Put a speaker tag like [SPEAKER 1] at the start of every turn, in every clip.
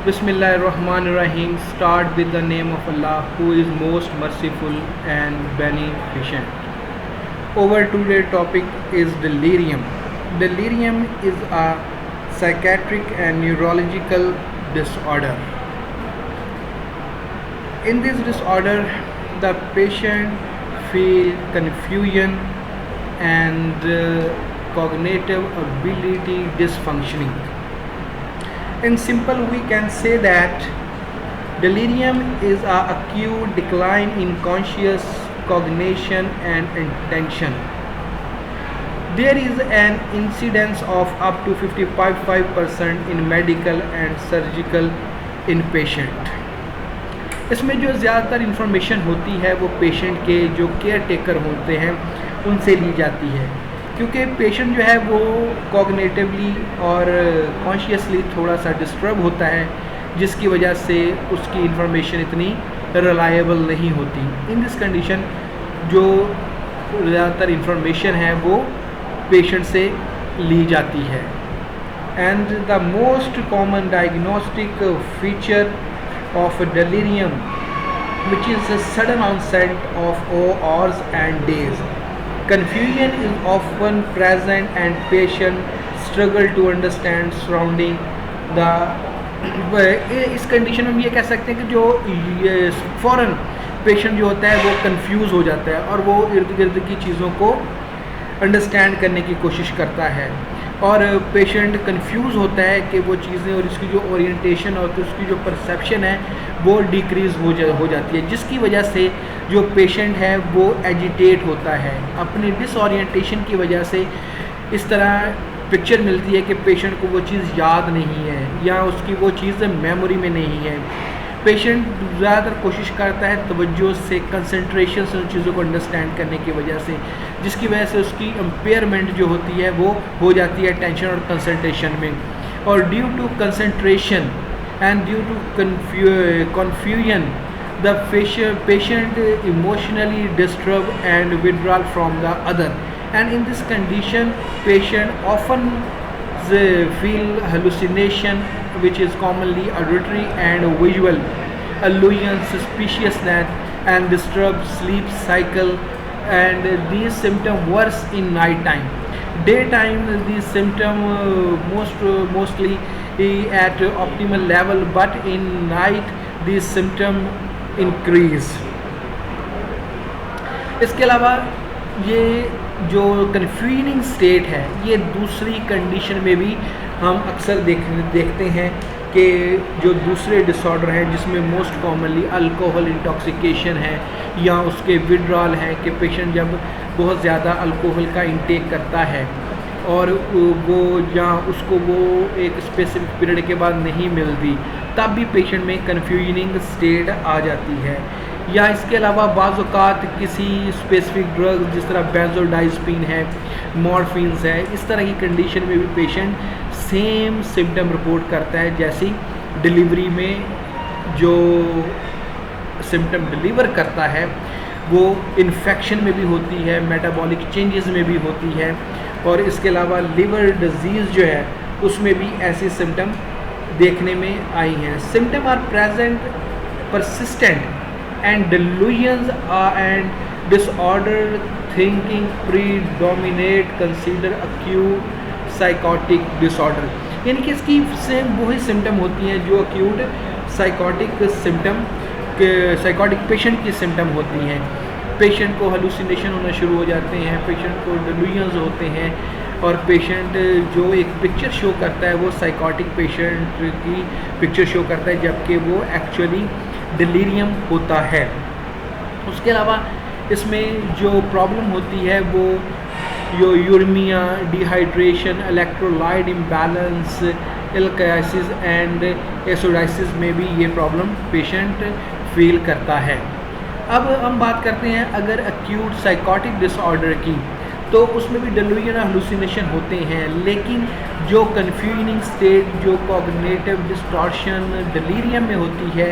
[SPEAKER 1] Bismillahirrahmanirrahim. Start with the name of Allah, who is most merciful and beneficent. Our today's topic is delirium. Delirium is a psychiatric and neurological disorder. In this disorder, the patient feel confusion and cognitive ability dysfunctioning. In simple, we can say that delirium is a acute decline in conscious cognition and attention. There is an incidence of up to 55% in medical and surgical inpatient. इसमें जो ज़्यादातर information होती है वो patient के जो care taker होते हैं उनसे ली जाती है, क्योंकि पेशेंट जो है वो कॉग्निटिवली और कॉन्शियसली थोड़ा सा डिस्टर्ब होता है, जिसकी वजह से उसकी इंफॉर्मेशन इतनी रिलायबल नहीं होती. इन दिस कंडीशन जो ज़्यादातर इंफॉर्मेशन है वो पेशेंट से ली जाती है. And the most common diagnostic feature of delirium, which is a sudden onset of hours and days. Confusion is often present and patient struggle to understand surrounding the इस condition में हम ये कह सकते हैं कि जो फ़ौरन पेशेंट जो होता है वो कंफ्यूज हो जाता है और वो इर्द गिर्द की चीज़ों को अंडरस्टैंड करने की कोशिश करता है, और पेशेंट कंफ्यूज होता है कि वो चीज़ें और इसकी जो ओरिएंटेशन और उसकी जो परसेप्शन है वो डिक्रीज़ हो जाती है, जिसकी वजह से जो पेशेंट है वो एजिटेट होता है. अपनी डिसओरिएंटेशन की वजह से इस तरह पिक्चर मिलती है कि पेशेंट को वो चीज़ याद नहीं है या उसकी वो चीज़ मेमोरी में नहीं है. पेशेंट ज़्यादातर कोशिश करता है तवज्जो से, कंसंट्रेशन से उन चीज़ों को अंडरस्टैंड करने की वजह से, जिसकी वजह से उसकी इम्पेयरमेंट जो होती है वो हो जाती है टेंशन और कंसंट्रेशन में. और due to concentration and due to confusion the patient emotionally disturb and withdrawal from the other. And in this condition patient often feel hallucination, which is commonly auditory and visual, illusion, suspiciousness, and disturbed sleep cycle, and these symptoms worse in night time. Daytime these symptoms mostly at optimal level, but in night these symptoms increase. इसके अलावा ये जो confusing state है ये दूसरी condition में भी हम अक्सर देखते हैं कि जो दूसरे डिसऑर्डर हैं जिसमें मोस्ट कॉमनली अल्कोहल इंटॉक्सिकेशन है या उसके विड्रॉल हैं कि पेशेंट जब बहुत ज़्यादा अल्कोहल का इंटेक करता है और वो या उसको वो एक स्पेसिफिक पीरियड के बाद नहीं मिलती, तब भी पेशेंट में कन्फ्यूजिंग स्टेट आ जाती है. या इसके अलावा बाज़ औक़ात किसी स्पेसिफिक ड्रग जिस तरह बेंजोडाइज़पीन है, मॉर्फिन्स है, इस तरह की कंडीशन में भी पेशेंट सेम सिम्टम रिपोर्ट करता है जैसी डिलीवरी में जो सिम्टम डिलीवर करता है वो इन्फेक्शन में भी होती है, मेटाबॉलिक चेंजेस में भी होती है, और इसके अलावा लिवर डिजीज़ जो है उसमें भी ऐसे सिम्टम देखने में आई हैं. Symptom are present persistent and delusions and disordered thinking predominate, consider acute psychotic disorder. यानी कि इसकी सेम वही सिम्टम होती हैं जो acute psychotic सिम्टम के साइकोटिक पेशेंट की सिम्टम होती हैं. पेशेंट को हेलुसिनेशन होना शुरू हो जाते हैं, पेशेंट को delusions होते हैं, और पेशेंट जो एक पिक्चर शो करता है वो साइकोटिक पेशेंट की पिक्चर शो करता है, जबकि वो एक्चुअली डिलीरियम होता है. उसके अलावा इसमें जो प्रॉब्लम होती है वो जो यूरेमिया, डिहाइड्रेशन, इलेक्ट्रोलाइट इम्बैलेंस, एल्काइसिस एंड एसोडाइसिस में भी ये प्रॉब्लम पेशेंट फील करता है. अब हम बात करते हैं अगर एक्यूट साइकोटिक डिसऑर्डर की, तो उसमें भी डेलूजन और हेलुसिनेशन होते हैं, लेकिन जो कन्फ्यूजिंग स्टेट जो कॉग्निटिव डिस्टॉर्शन डिलीरियम में होती है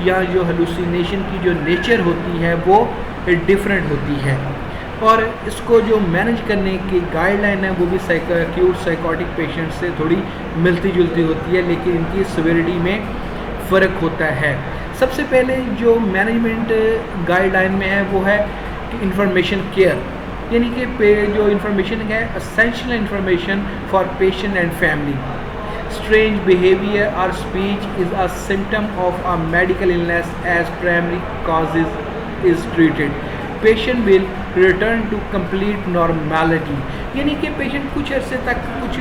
[SPEAKER 1] या जो हेलुसिनेशन की जो नेचर होती है वो डिफरेंट होती है. और इसको जो मैनेज करने की गाइडलाइन है वो भी एक्यूट साइकोटिक पेशेंट से थोड़ी मिलती जुलती होती है, लेकिन इनकी सिवियरिटी में फ़र्क होता है। सबसे पहले जो मैनेजमेंट गाइडलाइन में है वो है कि इंफॉर्मेशन केयर, यानी कि जो इंफॉर्मेशन है essential information for patient and family. Strange behavior or speech is a symptom of a medical illness as primary causes is treated. Patient will return to complete normality. यानी कि patient कुछ अर्से तक कुछ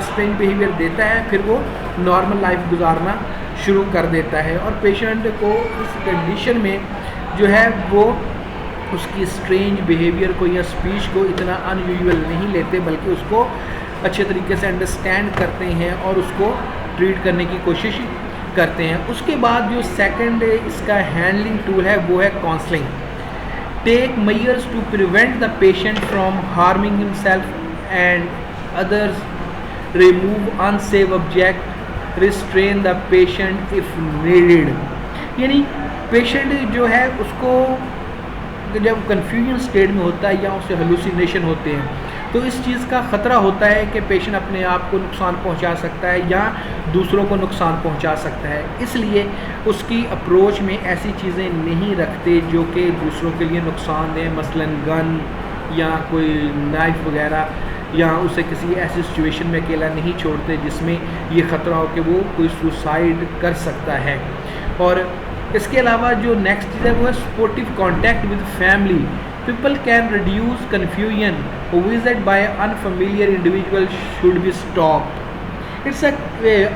[SPEAKER 1] strange behaviour देता है, फिर वो normal life गुजारना शुरू कर देता है। और पेशेंट को इस कंडीशन में जो है वो उसकी स्ट्रेंज बिहेवियर को या स्पीच को इतना अनयूजुअल नहीं लेते, बल्कि उसको अच्छे तरीके से अंडरस्टैंड करते हैं और उसको ट्रीट करने की कोशिश करते हैं। उसके बाद जो सेकंड इसका हैंडलिंग टूल है वो है counselling. Take measures to prevent the patient from harming himself and others, remove unsafe object, restrain the patient if needed. यानी पेशेंट जो है उसको जब कन्फ्यूजन स्टेट में होता है या उसे हेलुसिनेशन होते हैं तो इस चीज़ का ख़तरा होता है कि पेशेंट अपने आप को नुकसान पहुंचा सकता है या दूसरों को नुकसान पहुंचा सकता है। इसलिए उसकी अप्रोच में ऐसी चीज़ें नहीं रखते जो कि दूसरों के लिए नुकसान दें, मसलन गन या कोई नाइफ वगैरह, या उसे किसी ऐसी सिचुएशन में अकेला नहीं छोड़ते जिसमें ये ख़तरा हो कि वो कोई सुसाइड कर सकता है। और इसके अलावा जो नेक्स्ट चीज़ है वो है supportive contact with family. People can reduce confusion. A visit by unfamiliar individual should be stopped. It's a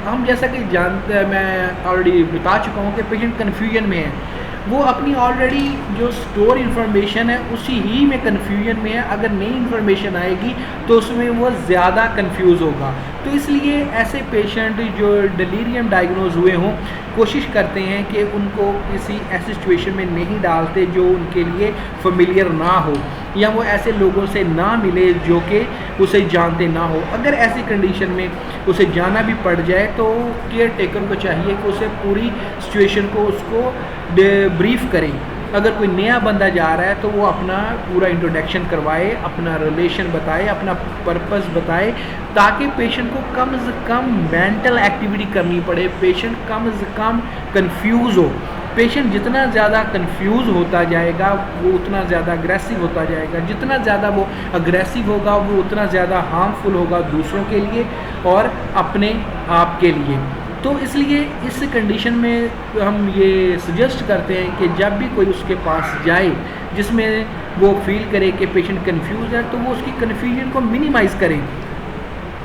[SPEAKER 1] हम जैसा कि जानते हैं, मैं ऑलरेडी बता चुका हूँ कि पेशेंट कन्फ्यूजन में है, वो अपनी ऑलरेडी जो स्टोर इन्फॉर्मेशन है उसी ही में कन्फ्यूजन में है। अगर नई इन्फॉर्मेशन आएगी तो उसमें वो ज़्यादा कंफ्यूज होगा। तो इसलिए ऐसे पेशेंट जो डिलीरियम डायग्नोज हुए हों कोशिश करते हैं कि उनको किसी ऐसी सिचुएशन में नहीं डालते जो उनके लिए फेमिलियर ना हो, या वो ऐसे लोगों से ना मिले जो कि उसे जानते ना हो। अगर ऐसी कंडीशन में उसे जाना भी पड़ जाए तो केयर टेकर को चाहिए कि उसे पूरी सिचुएशन को उसको ब्रीफ करें। अगर कोई नया बंदा जा रहा है तो वो अपना पूरा इंट्रोडक्शन करवाए, अपना रिलेशन बताए, अपना पर्पस बताए, ताकि पेशेंट को कम से कम मेंटल एक्टिविटी करनी पड़े, पेशेंट कम से कम कंफ्यूज हो। पेशेंट जितना ज़्यादा कंफ्यूज होता जाएगा वो उतना ज़्यादा अग्रेसिव होता जाएगा, जितना ज़्यादा वो अग्रेसिव होगा वो उतना ज़्यादा हार्मफुल होगा दूसरों के लिए और अपने आप के लिए। तो इसलिए इस कंडीशन में हम ये सजेस्ट करते हैं कि जब भी कोई उसके पास जाए जिसमें वो फील करे कि पेशेंट कंफ्यूज है तो वो उसकी कन्फ्यूजन को मिनिमाइज़ करें,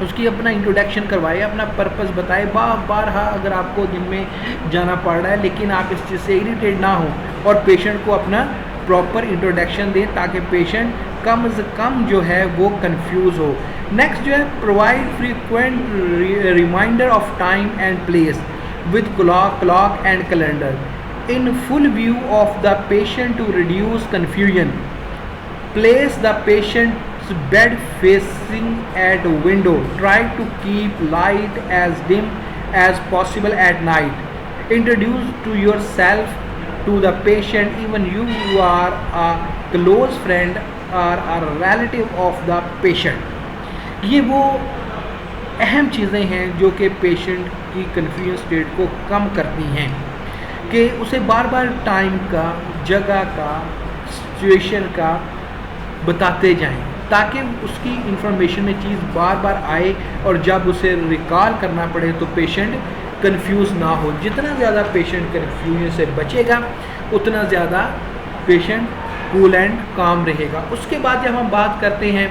[SPEAKER 1] उसकी अपना इंट्रोडक्शन करवाए, अपना पर्पस बताए। बार अगर आपको दिन में जाना पड़ रहा है लेकिन आप इस चीज़ से इरिटेट ना हो और पेशेंट को अपना प्रॉपर इंट्रोडक्शन दें ताकि पेशेंट कम से कम जो है वो कंफ्यूज हो। नेक्स्ट जो है provide frequent reminder of time and place with clock and calendar in full view of the patient to reduce confusion. Place the patient's bed facing at window, try to keep light as dim as possible at night. Introduce to yourself to the patient even you are a close friend or a relative of the patient। ये वो अहम चीज़ें हैं जो कि patient की confusion state को कम करती हैं कि उसे बार बार टाइम का, जगह का, सिचुएशन का बताते जाएं ताकि उसकी इंफॉर्मेशन में चीज़ बार बार आए और जब उसे रिकॉल करना पड़े तो पेशेंट कंफ्यूज ना हो। जितना ज़्यादा पेशेंट कंफ्यूजन से बचेगा उतना ज़्यादा पेशेंट कूल एंड काम रहेगा। उसके बाद जब हम बात करते हैं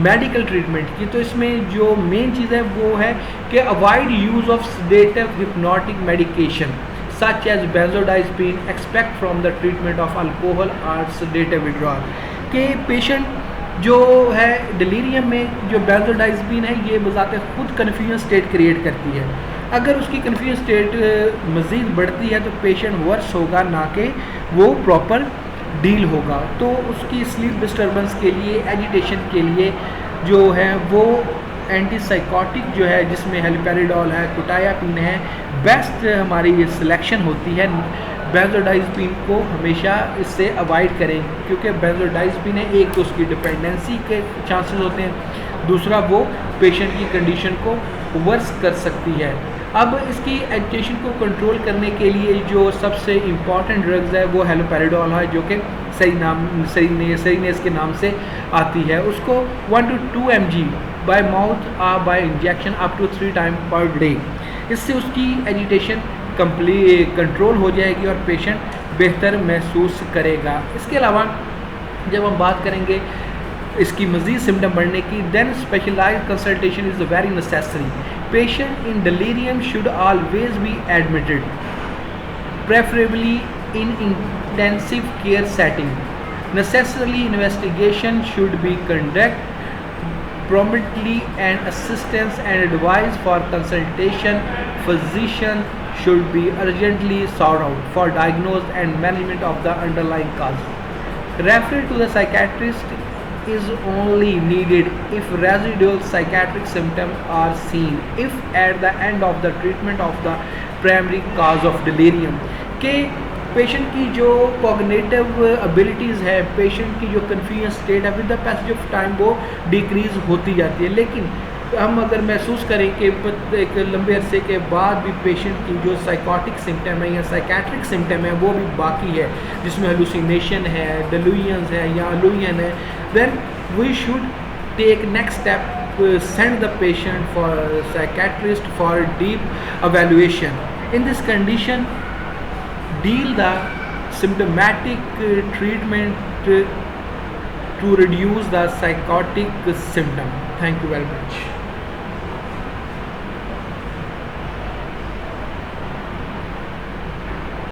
[SPEAKER 1] मेडिकल ट्रीटमेंट की तो इसमें जो मेन चीज़ है वो है कि avoid use of sedative hypnotic medication such as benzodiazepine expect from the treatment of alcohol और सेडेटिव विड्रॉल। के पेशेंट जो है डिलीरियम में जो बेंजोडाइज़पीन है ये बजाते खुद कन्फ्यूजन स्टेट क्रिएट करती है। अगर उसकी कन्फ्यूजन स्टेट मज़ीद बढ़ती है तो पेशेंट वर्स होगा ना कि वो प्रॉपर डील होगा। तो उसकी स्लीप डिस्टर्बेंस के लिए, एजिटेशन के लिए जो है वो एंटीसाइकोटिक जो है जिसमें हेलिपेरिडोल है, कुटायापिन है, बेस्ट हमारी ये सिलेक्शन होती है। बेंजोडाइज़पीन को हमेशा इससे अवॉइड करें क्योंकि बेंजोडाइज़पीन है एक तो उसकी डिपेंडेंसी के चांसेस होते हैं, दूसरा वो पेशेंट की कंडीशन को वर्स कर सकती है। अब इसकी एजिटेशन को कंट्रोल करने के लिए जो सबसे इम्पॉर्टेंट ड्रग्स है वो हेलोपेरिडोल है, जो कि सरीनेस के नाम से आती है। उसको 1 to 2 mg by mouth by injection up to 3 time per day. इससे उसकी एजिटेशन कंट्रोल हो जाएगी और पेशेंट बेहतर महसूस करेगा। इसके अलावा जब हम बात करेंगे इसकी मज़ीद सिम्टम बढ़ने की, then specialized consultation is very necessary. Patient in delirium should always be admitted, preferably in intensive care setting. Necessarily investigation should be conducted promptly and assistance and advice for consultation. Physician should be urgently sought out for diagnosis and management of the underlying cause. Referral to the psychiatrist is only needed if residual psychiatric symptoms are seen, if at the end of the treatment of the primary cause of delirium के patient की जो cognitive abilities है, patient की जो confusion state है, with the passage of time वो decrease होती जाती है। लेकिन हम अगर महसूस करें कि एक लंबे अरसे के बाद भी पेशेंट की जो साइकोटिक सिम्टम है या साइकेट्रिक सिम्टम है वो भी बाकी है, जिसमें हेलुसिनेशन है, डेलुजन्स है या अलूजन है, then we should take next step, send the patient for a psychiatrist for deep evaluation. In this condition, deal the symptomatic treatment to reduce the psychotic symptom. Thank you very much.